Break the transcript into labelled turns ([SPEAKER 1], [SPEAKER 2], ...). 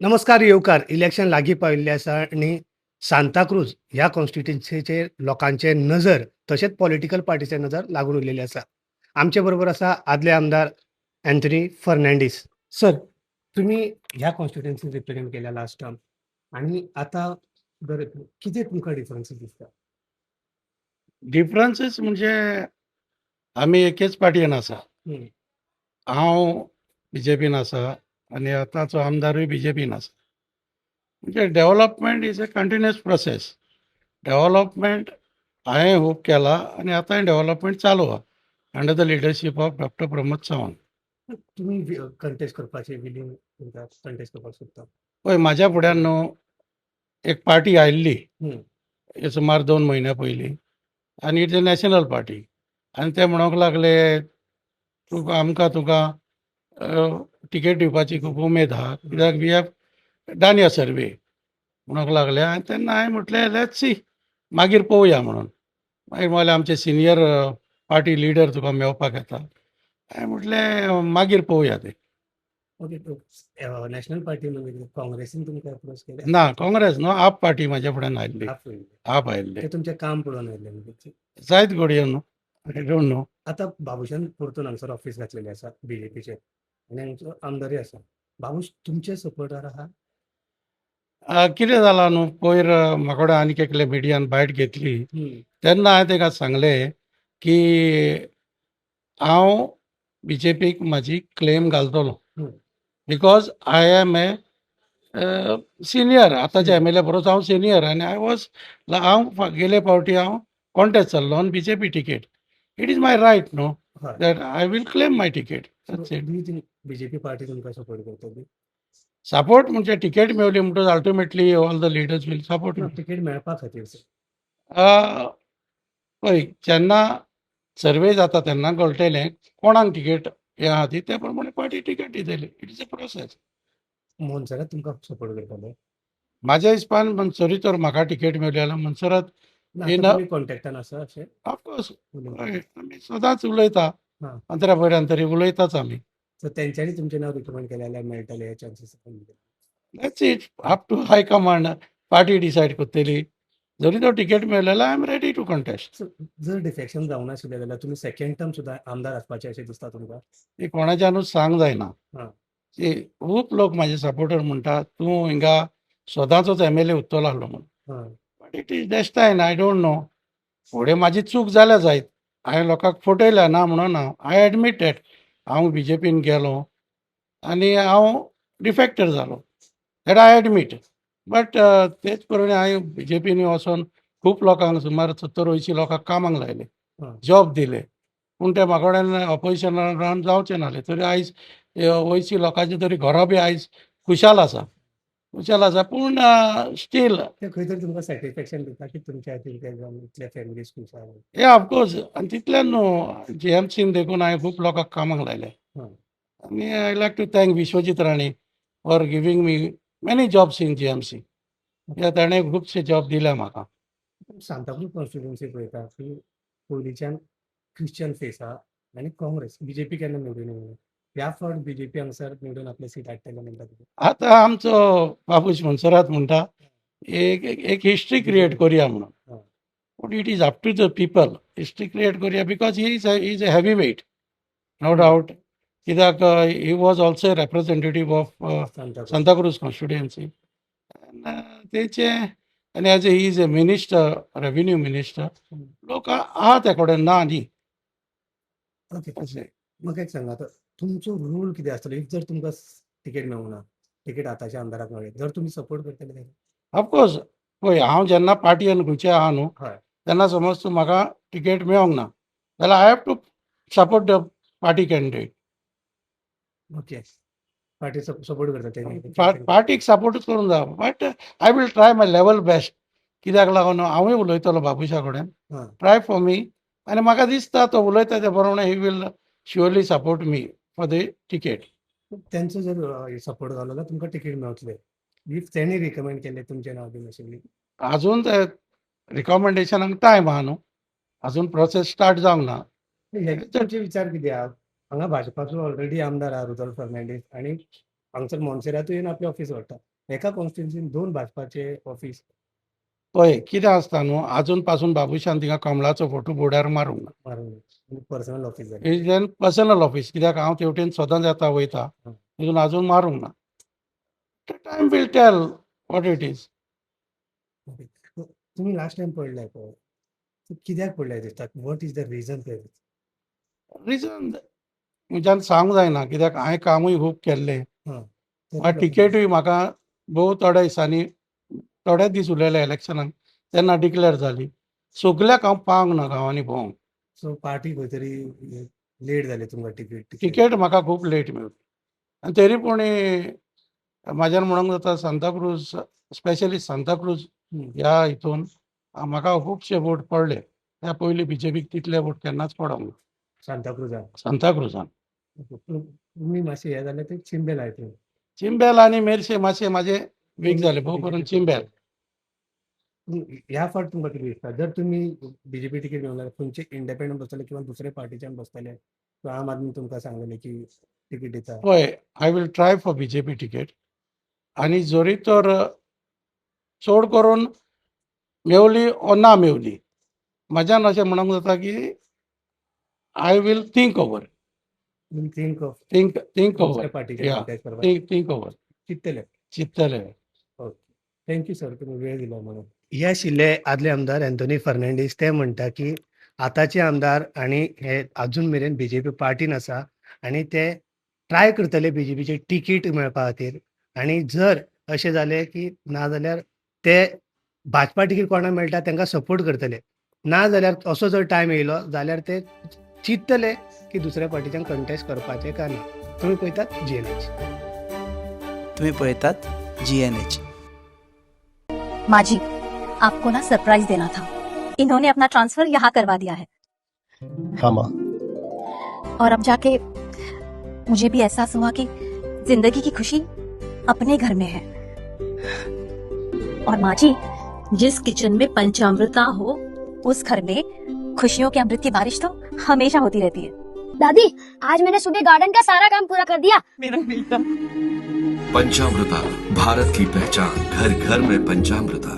[SPEAKER 1] नमस्कार येवकार. इलेक्शन लागीं पाविल्लें आसा आनी सांताक्रूज ह्या कॉन्स्टिट्युन्सीचेर लोकांचे नजर तशेंच पॉलिटिकल पार्टीचे नजर लागून उरलेली आसा. आमचे बरोबर आसा आदले आमदार अँथनी फर्नांडीस. सर, तुमी ह्या कॉन्स्टिट्युन्सीन रिप्रेझेंट केल्या लास्ट टर्म आनी आतां जर कितें तुमकां डिफरन्सीस दिसता?
[SPEAKER 2] डिफरन्सीस म्हणजे आमी एकेच पार्टयेन आसा.
[SPEAKER 1] हं.
[SPEAKER 2] हांव बीजेपीन आसा आनी आतांचो आमदारूय बीजेपीन आसा. म्हणजे development is a continuous process. Development हांवें खूब केला आनी आतांय डेव्हलपमेंट चालू आहा under the leadership of doctor Pramod Sawant.
[SPEAKER 1] तुमी कंटेस्ट करपाचे विलींग कंटेस्ट करपाक सोदता?
[SPEAKER 2] पळय, म्हाज्या फुड्यान न्हू एक पार्टी आयिल्ली
[SPEAKER 1] हं.
[SPEAKER 2] सुमार 2 म्हयन्या पयलीं आनी इट्स अ नॅशनल पार्टी आनी ते म्हणूंक लागले तुका तिकेट दिवपाची खूब उमेद आहा कित्याक वी हॅव डन अ सर्वे म्हणूंक लागले. आनी तेन्ना हांवें म्हटलें लेट्स सी, मागीर पळोवया म्हणून. मागीर म्हणलें आमचे सिनियर पार्टी लिडर तुका मेळपाक येता. हांवें म्हटलें मागीर पळोवया तें.
[SPEAKER 1] ओके. नॅशनल पार्टी म्हणजे काँग्रेसीन तुमकां अप्रोच केले?
[SPEAKER 2] ना, काँग्रेस न्हू, आप पार्टी म्हाज्या फुड्यान आयिल्ली.
[SPEAKER 1] आप पयली.
[SPEAKER 2] आप आयिल्ले.
[SPEAKER 1] ते तुमचें काम पळोवन आयले म्हणजे.
[SPEAKER 2] जायत घडयो न्हू, आय डोंट नो.
[SPEAKER 1] आतां बाबुशान परतून हांगसर ऑफीस घातलेलें आसा बीजेपीचें आनी हांगचो आमदारूय आसा. बाबूश तुमचे सपोर्टर आहा?
[SPEAKER 2] कितें जालां न्हू, पयर म्हाका वाटता आनीक एकले मिडियान बायट घेतली तेन्ना हांवें ताका सांगलें की हांव बीजेपीक म्हाजी क्लेम घालतलों because I am a senior. आतांच्या एम एल ए परस हांव सिनियर आनी हांव गेले फावटी हांव कॉन्टेस्ट जाल्लो on BJP ticket. It is my right न्हू
[SPEAKER 1] हय.
[SPEAKER 2] That I will claim my ticket. That's it.
[SPEAKER 1] Do you think BJP party तुमकां सपोर्ट करतली?
[SPEAKER 2] सपोर्ट म्हणजे टिकेट मेळ्ळी म्हणटच ultimately all the leaders will support
[SPEAKER 1] ना,
[SPEAKER 2] मी.
[SPEAKER 1] तिकेट मेळपा खातीर सर.
[SPEAKER 2] पळय, जेन्ना सर्वे जाता तेन्ना कळटलें कोणाक टिकेट हें आहा ती, ते प्रमाणे पार्टी टिकेट दितली. It is a process.
[SPEAKER 1] मोहनसरात तुमकां सपोर्ट करतले?
[SPEAKER 2] म्हाज्या हिसपान मनसरी तर म्हाका टिकेट मेळ्ळी जाल्यार मनसरात
[SPEAKER 1] ना,
[SPEAKER 2] इन
[SPEAKER 1] आतां तुमी कॉन्टॅक्टान आसा अशें?
[SPEAKER 2] ऑफकोर्स.
[SPEAKER 1] उलयता.
[SPEAKER 2] आमी सदांच उलयता,
[SPEAKER 1] हां.
[SPEAKER 2] अंतरा फुड्यान तरी उलयताच आमी.
[SPEAKER 1] सो तेंच्यांनी तुमचें नांव रिकमेंड केलें जाल्यार मेळटले हे chances?
[SPEAKER 2] That's it. Up to high command. Party decide करतली. जरी तो टिकेट मेळ्ळो जाल्यार I am ready to contest.
[SPEAKER 1] So जर डिफेक्शन जावनाशिल्लें जाल्यार तुमी सेकंड टर्म सुद्दां आमदार आसपाचे अशें दिसता तुमकां?
[SPEAKER 2] ती कोणाच्यानूच सांग जायना.
[SPEAKER 1] हां.
[SPEAKER 2] ती खूब लोक म्हाजे सपोर्टर म्हणटा तूं हिंगा सदांचोच एम एल ए उरतलो आहलो म्हणून.
[SPEAKER 1] हां.
[SPEAKER 2] But it is destiny. I don't know. फुडें म्हाजी चूक जाल्या जायत. हांवें लोकांक फटयल्या ना म्हणून हांव आय एडमीट डॅट हांव बीजेपीन गेलो आनी हांव डिफेक्टर जालो. That I admit. बट तेच प्रमाणे हांवें बीजेपीन वचोन खूब लोकांक सुमार 70-80 लोकांक कामाक लायले,
[SPEAKER 1] हां.
[SPEAKER 2] जॉब दिले. पूण ते म्हाका वाटून ऑपोजिशनान रावन जावचें नाहलें. तरी आयज 80 लोकांची तरी घरां बी आयज खुशाल आसा. पूण स्टील
[SPEAKER 1] ते खंय तरी तुमकां सॅटिस्फॅक्शन दिता की तुमच्या खातीर ते जावन इतले फॅमिलीज खुशाल?
[SPEAKER 2] हे ऑफकोर्स. आनी तितल्यान न्हू जीएमसीन देखून हांवें खूब लोकांक कामाक लायले.
[SPEAKER 1] हां.
[SPEAKER 2] आनी I like to thank Vishwajit Rane for giving me many jobs in GMC. ताणें खुबशे जॉब दिल्या म्हाका.
[SPEAKER 1] सांताक्रूज कॉन्स्टिट्युन्सी पळयता की पयलींच्यान क्रिश्चन फेस आहा आनी काँग्रेस बीजेपी केन्ना निवडून येवना. ह्या फावट बीजेपी हांगसर निवडून आपलें सीट हाडटले म्हणटा तुमी?
[SPEAKER 2] आतां आमचो बाबूश मनसरात म्हणटा एक हिस्ट्री क्रिएट करुया म्हणून.
[SPEAKER 1] हां.
[SPEAKER 2] But it is up to the people. History create करुया because he is a heavy weight, no doubt. कित्याक he was also representative of
[SPEAKER 1] Santacruz.
[SPEAKER 2] Santacruz constituency. तेचे आनी as he is a minister, revenue minister. लोक आहा ते कडेन ना न्ही.
[SPEAKER 1] ओके. म्हाका एक सांगा आतां तुमचो रोल कितें आसतलो इफ जर तुमकां टिकेट मेळूना, टिकेट आतांच्या आमदाराक मेळ्ळी, जर तुमी सपोर्ट करतले तेका?
[SPEAKER 2] ऑफकोर्स. पळय, हांव जेन्ना पार्टयेन खंयचे आहा न्हू
[SPEAKER 1] हय.
[SPEAKER 2] तेन्ना समज तूं म्हाका टिकेट मेळोंक ना जाल्यार I have to support the party candidate.
[SPEAKER 1] Okay. Party support करता ते?
[SPEAKER 2] पार्टीक सपोर्टूच करूंक जाय. But I will try my level best. कित्याक लागून हांवूय उलयतलो बाबुशा कडेन.
[SPEAKER 1] हां.
[SPEAKER 2] Try for me. आनी म्हाका दिसता तो उलयता ते प्रमाणे he will surely support me for the ticket.
[SPEAKER 1] तेंचो जर सपोर्ट जालो जाल्यार तुमकां टिकेट मेळटले. इफ तेणी रिकमेंड केलें तुमचें नांव बी नाशिल्ली?
[SPEAKER 2] अजून ते रिकमेंडेशनाक टायम आहा न्हू. अजून प्रोसेस स्टार्ट जावंक ना.
[SPEAKER 1] हेचे तुमचे विचार कितें आहा? हांगा भाजपाचो ऑलरेडी आमदार आहा रुजल फर्नांडीस आनी हांगसर मोन्सेरातूय येवन आपलें ऑफीस व्हरता. एका कॉन्स्टिट्युन्सीन 2 भाजपाचे ऑफीस.
[SPEAKER 2] पळय कितें आसता न्हू, आजून पासून बाबुशान थिंगा कमळाचो फोटो बोर्डार मारूंक ना.
[SPEAKER 1] मारून पर्सनल ऑफीस जालें.
[SPEAKER 2] इज एन पर्सनल ऑफीस, कित्याक हांव तेवटेन सदांच येता वयता, तितून आजून मारूंक ना. Time will tell what it is.
[SPEAKER 1] Okay. तुमी लास्ट टायम पडले पळय. कित्याक पडले दिसता? What is the reason for this?
[SPEAKER 2] Reason म्हज्यान सांगूंक जायना, कित्याक हांवें कामूय खूब केल्लें. टिकेटूय म्हाका भोव थोड्या दिसांनी, थोडेच दीस उरलेले इलेक्शनाक, तेन्ना डिक्लेअर जाली. सगल्याक हांव पावंक ना गांवांनी भोंवंक.
[SPEAKER 1] सो पार्टी खंय तरी लेट जाली तुमकां टिकेट.
[SPEAKER 2] टिकेट म्हाका खूब लेट मेळ्ळी. आनी तरी पूण म्हाज्यान म्हणूंक जाता सांताक्रूज, स्पेशली सांताक्रूज ह्या हितून म्हाका खुबशे वोट पडले. त्या पयलीं बीजेपीक तितले वोट केन्नाच पडोंक ना
[SPEAKER 1] सांताक्रुजान.
[SPEAKER 2] सांताक्रूजान.
[SPEAKER 1] तुमी मातशें हें जालें ते चिंबेल आयथींक.
[SPEAKER 2] चिंबेल आनी मेरशे मातशे म्हाजे वीक जाले, भोव करून चिंबेल.
[SPEAKER 1] ह्या फावट तुमकां कितें दिसता? जर तुमी बीजेपी टिकेट घेवंक जाल्यार खंयचे इंडिपेंडंट बसतले किंवा दुसरे पार्टीच्यान बसतले? किंवा आम आदमी तुमकां सांगलेलें की टिकेट दिता?
[SPEAKER 2] पळय, I will try for BJP ticket. आनी जरी तर चड करून मेवली ओ ना मेवली, म्हाज्यान अशें म्हणूंक जाता की I will think over.
[SPEAKER 1] You think of
[SPEAKER 2] think
[SPEAKER 1] दुसऱ्या
[SPEAKER 2] ओवर.
[SPEAKER 1] पार्टीचे
[SPEAKER 2] या,
[SPEAKER 1] कॉन्टेस्ट करपाक
[SPEAKER 2] थिंक ओवर.
[SPEAKER 1] चिंततले.
[SPEAKER 2] चिंततले.
[SPEAKER 1] ओके. थँक्यू सर, तुम्ही वेळ दिला म्हणून. हे आशिल्ले आदले आमदार अँथोनी फर्नांडीस. ते म्हणटा की आतांचे आमदार आनी हे अजून मेरेन बीजेपी पार्टीन आसा आनी ते ट्राय करतले बीजेपीची टिकीट मेळपा खातीर. आनी जर अशें जालें की ना जाल्यार ते भाजपा टिकीट कोणाक मेळटा तांकां सपोर्ट करतले. ना जाल्यार असो जर टायम येयलो जाल्यार ते चिंततले की दुसऱ्या पार्टीच्यान कंटेस्ट करपाचें काय ना. तुमी पळयतात GNH.
[SPEAKER 3] तुम्ही पळयतात GNH.
[SPEAKER 4] माजी, आपको ना सरप्राइज देना था। इन्होंने अपना ट्रांसफर यहाँ करवा दिया है
[SPEAKER 5] हाँ माँ।
[SPEAKER 4] और अब जाके मुझे भी एहसास हुआ कि जिंदगी की खुशी अपने घर में है। और माँ जी, जिस किचन में पंचामृता हो उस घर में खुशियों के अमृत की बारिश तो हमेशा होती रहती है।
[SPEAKER 6] दादी, आज मैंने सुबह गार्डन का सारा काम पूरा कर दिया।
[SPEAKER 4] मेरा बेटा।
[SPEAKER 7] पंचामृता, भारत की पहचान, घर घर में पंचामृता।